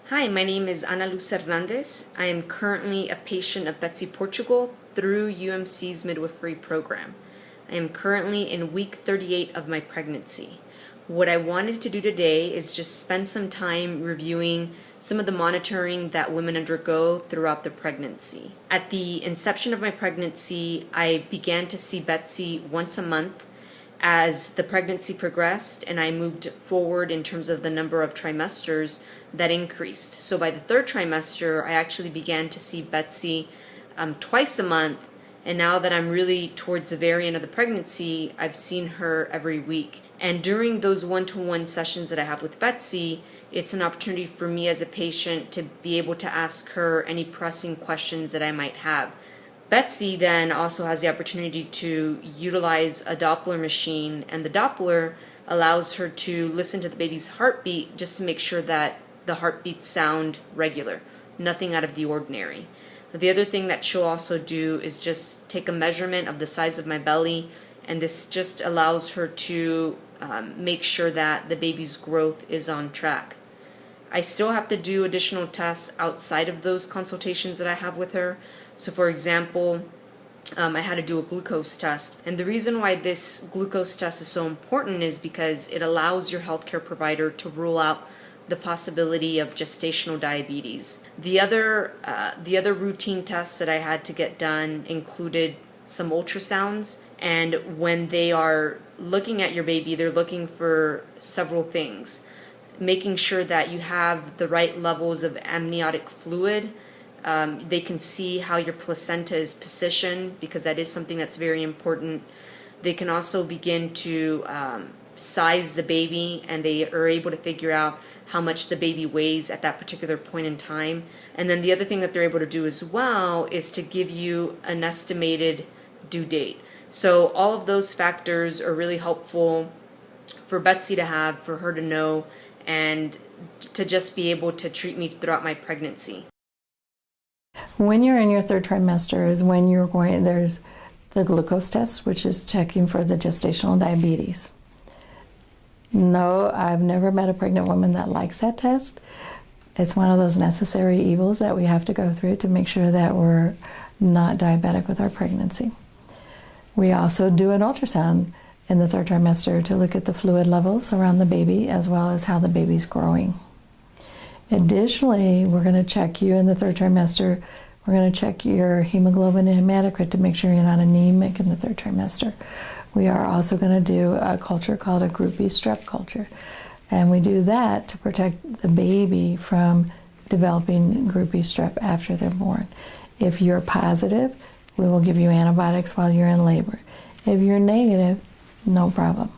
Hi, my name is Ana Luz Hernandez. I am currently a patient of Betsy Portugal through UMC's midwifery program. I am currently in week 38 of my pregnancy. What I wanted to do today is just spend some time reviewing some of the monitoring that women undergo throughout their pregnancy. At the inception of my pregnancy, I began to see Betsy once a month. As the pregnancy progressed and I moved forward in terms of the number of trimesters, that increased. So by the third trimester, I actually began to see Betsy twice a month. And now that I'm really towards the very end of the pregnancy, I've seen her every week. And during those one-to-one sessions that I have with Betsy, it's an opportunity for me as a patient to be able to ask her any pressing questions that I might have. Betsy then also has the opportunity to utilize a Doppler machine, and the Doppler allows her to listen to the baby's heartbeat just to make sure that the heartbeats sound regular, nothing out of the ordinary. The other thing that she'll also do is just take a measurement of the size of my belly, and this just allows her to make sure that the baby's growth is on track. I still have to do additional tests outside of those consultations that I have with her. So for example, I had to do a glucose test. And the reason why this glucose test is so important is because it allows your healthcare provider to rule out the possibility of gestational diabetes. The other routine tests that I had to get done included some ultrasounds. And when they are looking at your baby, they're looking for several things. Making sure that you have the right levels of amniotic fluid. They can see how your placenta is positioned, because that is something that's very important. They can also begin to size the baby, and they are able to figure out how much the baby weighs at that particular point in time. And then the other thing that they're able to do as well is to give you an estimated due date. So all of those factors are really helpful for Betsy to have, for her to know, and to just be able to treat me throughout my pregnancy. When you're in your third trimester is when there's the glucose test, which is checking for the gestational diabetes. No, I've never met a pregnant woman that likes that test. It's one of those necessary evils that we have to go through to make sure that we're not diabetic with our pregnancy. We also do an ultrasound in the third trimester to look at the fluid levels around the baby, as well as how the baby's growing. Additionally, we're going to check you in the third trimester. We're going to check your hemoglobin and hematocrit to make sure you're not anemic in the third trimester. We are also going to do a culture called a Group B strep culture. And we do that to protect the baby from developing Group B strep after they're born. If you're positive, we will give you antibiotics while you're in labor. If you're negative, no problem.